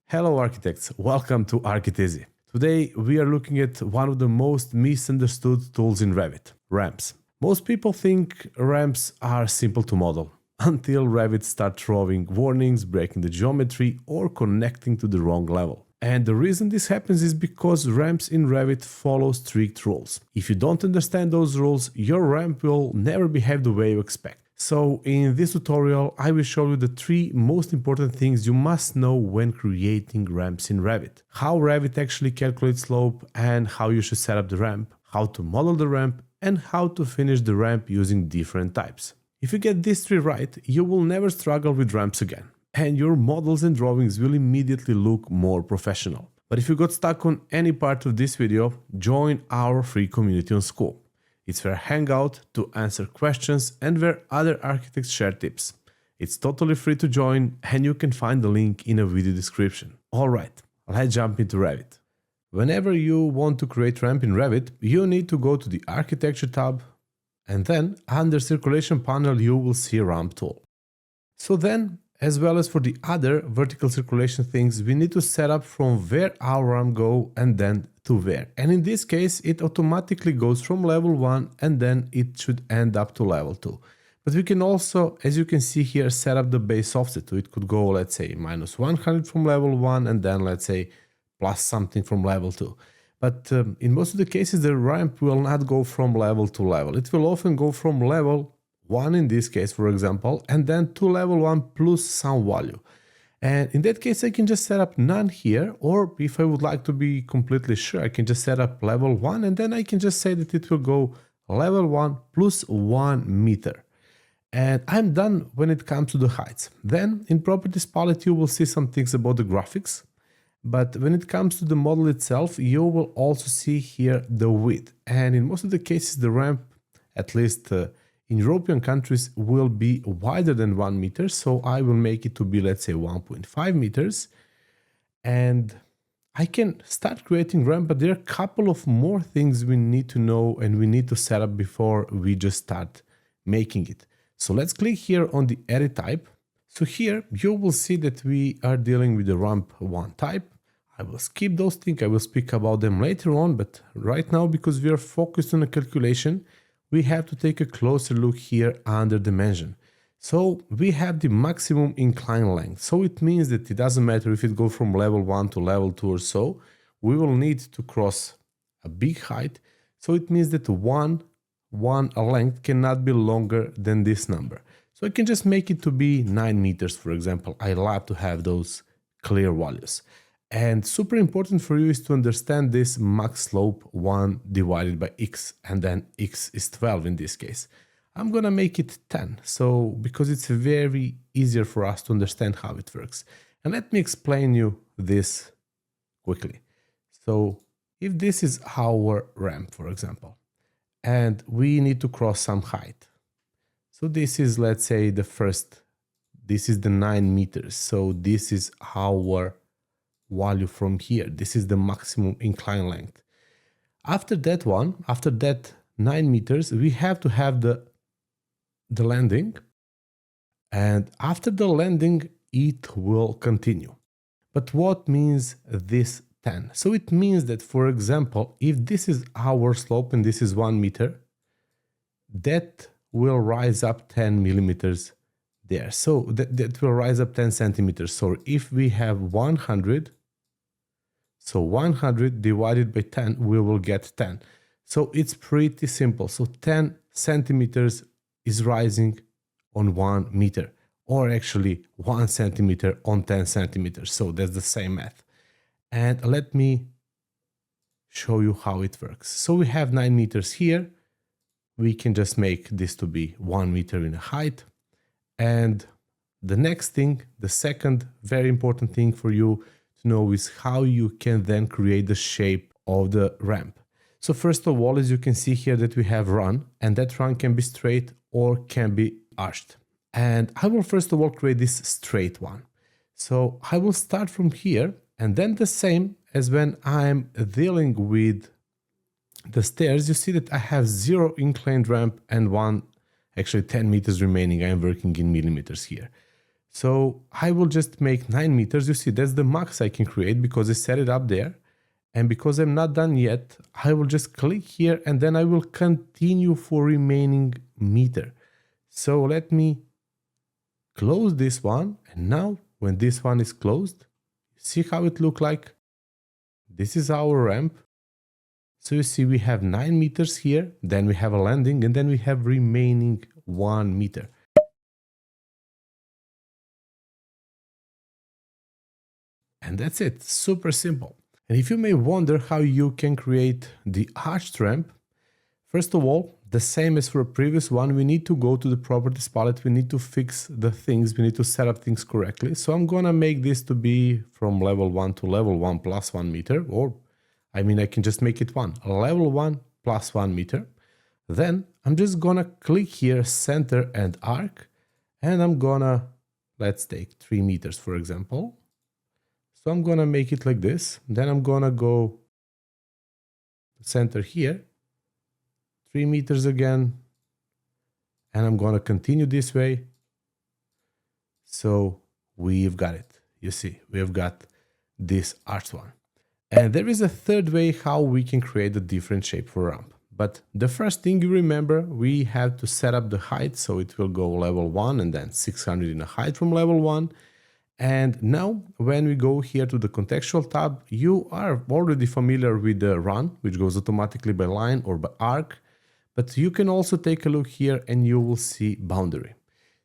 Hello architects, welcome to Architeasy. Today we are looking at one of the most misunderstood tools in Revit, ramps. Most people think ramps are simple to model, until Revit starts throwing warnings, breaking the geometry or connecting to the wrong level. And the reason this happens is because ramps in Revit follow strict rules. If you don't understand those rules, your ramp will never behave the way you expect. So in this tutorial, I will show you the 3 most important things you must know when creating ramps in Revit. How Revit actually calculates slope and how you should set up the ramp, how to model the ramp, and how to finish the ramp using different types. If you get these 3 right, you will never struggle with ramps again, and your models and drawings will immediately look more professional. But if you got stuck on any part of this video, join our free community on School. It's where I hang out to answer questions and where other architects share tips. It's totally free to join and you can find the link in a video description. Alright, let's jump into Revit. Whenever you want to create ramp in Revit, you need to go to the Architecture tab and then under Circulation panel you will see Ramp tool. So then, as well as for the other vertical circulation things, we need to set up from where our ramp go and then to where. And in this case, it automatically goes from level 1 and then it should end up to level 2. But we can also, as you can see here, set up the base offset. So it could go, let's say, minus 100 from level 1 and then, let's say, plus something from level 2. But in most of the cases, the ramp will not go from level to level. It will often go from level 1 in this case, for example, and then to level 1 plus some value. And in that case, I can just set up none here, or if I would like to be completely sure, I can just set up level 1 and then I can just say that it will go level 1 plus 1 meter. And I'm done when it comes to the heights. Then in Properties palette, you will see some things about the graphics. But when it comes to the model itself, you will also see here the width. And in most of the cases, the ramp, at least in European countries, will be wider than 1 meter. So I will make it to be, let's say, 1.5 meters. And I can start creating ramp, but there are a couple of more things we need to know and we need to set up before we just start making it. So let's click here on the edit type. So here you will see that we are dealing with the ramp 1 type. I will skip those things. I will speak about them later on, but right now, because we are focused on a calculation, we have to take a closer look here under dimension. So we have the maximum incline length. So it means that it doesn't matter if it goes from level 1 to level 2 or so, we will need to cross a big height. So it means that one length cannot be longer than this number. So I can just make it to be 9 meters, for example. I love to have those clear values. And super important for you is to understand this max slope 1 divided by x, and then x is 12 in this case. I'm gonna make it 10, so because it's very easier for us to understand how it works. And let me explain you this quickly. So if this is our ramp, for example, and we need to cross some height. So this is, let's say, this is the 9 meters. So this is our value from here. This is the maximum incline length. After that 9 meters, we have to have the landing. And after the landing, it will continue. But what means this 10? So it means that, for example, if this is our slope and this is 1 meter, that will rise up 10 millimeters there. So that will rise up 10 centimeters. So if we have 100, so 100 divided by 10, we will get 10. So it's pretty simple. So 10 centimeters is rising on 1 meter, or actually 1 centimeter on 10 centimeters. So that's the same math. And let me show you how it works. So we have 9 meters here. We can just make this to be 1 meter in height. And the next thing, the second very important thing for you to know is how you can then create the shape of the ramp. So first of all, as you can see here that we have run, and that run can be straight or can be arched. And I will first of all create this straight one. So I will start from here, and then the same as when I'm dealing with the stairs, you see that I have 0 inclined ramp and 10 meters remaining. I'm working in millimeters here. So I will just make 9 meters. You see, that's the max I can create because I set it up there. And because I'm not done yet, I will just click here and then I will continue for remaining meter. So let me close this one. And now when this one is closed, see how it looks like? This is our ramp. So you see we have 9 meters here, then we have a landing, and then we have remaining 1 meter. And that's it, super simple. And if you may wonder how you can create the arched ramp, first of all, the same as for a previous one, we need to go to the properties palette, we need to fix the things, we need to set up things correctly. So I'm gonna make this to be from level 1 to level 1 plus 1 meter, or I mean, I can just make it level 1 plus 1 meter. Then I'm just gonna click here, center and arc, and I'm gonna, let's take 3 meters, for example. So I'm gonna make it like this. Then I'm gonna go center here, 3 meters again, and I'm gonna continue this way. So we've got it. You see, we've got this arched one. And there is a third way how we can create a different shape for a ramp. But the first thing you remember, we have to set up the height. So it will go level 1 and then 600 in a height from level 1. And now when we go here to the contextual tab, you are already familiar with the run, which goes automatically by line or by arc. But you can also take a look here and you will see boundary.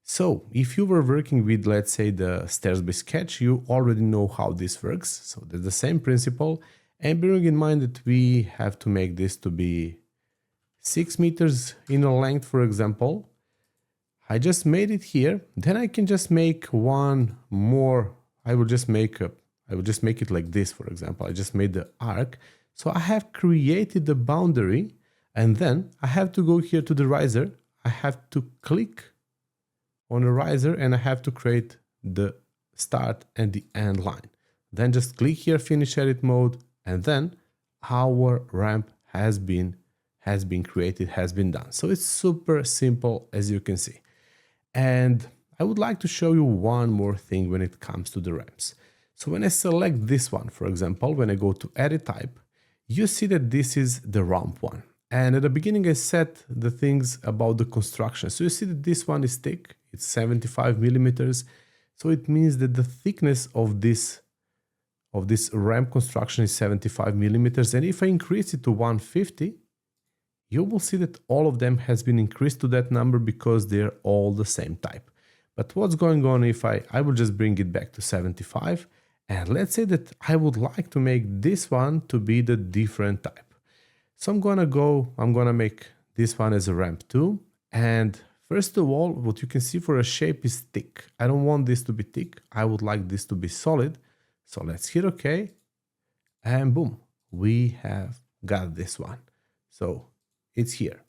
So if you were working with, let's say, the stairs-based sketch, you already know how this works. So there's the same principle. And bearing in mind that we have to make this to be 6 meters in a length, for example, I just made it here. Then I can just make one more. I will just make it like this, for example. I just made the arc. So I have created the boundary, and then I have to go here to the riser. I have to click on a riser and I have to create the start and the end line. Then just click here, finish edit mode, and then our ramp has been created, has been done. So it's super simple, as you can see. And I would like to show you one more thing when it comes to the ramps. So when I select this one, for example, when I go to edit type, you see that this is the ramp one. And at the beginning, I set the things about the construction. So you see that this one is thick, it's 75 millimeters. So it means that the thickness of this ramp construction is 75 millimeters. And if I increase it to 150, you will see that all of them has been increased to that number because they're all the same type. But what's going on if I will just bring it back to 75, and let's say that I would like to make this one to be the different type. So I'm gonna make this one as a ramp 2. And first of all, what you can see for a shape is thick. I don't want this to be thick. I would like this to be solid. So let's hit OK. And boom, we have got this one. So it's here.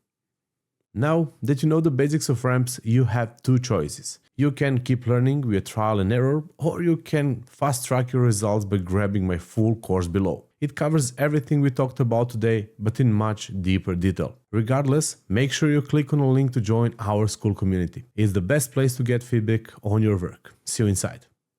Now that you know the basics of ramps, you have two choices. You can keep learning via trial and error, or you can fast track your results by grabbing my full course below. It covers everything we talked about today, but in much deeper detail. Regardless, make sure you click on the link to join our school community. It's the best place to get feedback on your work. See you inside.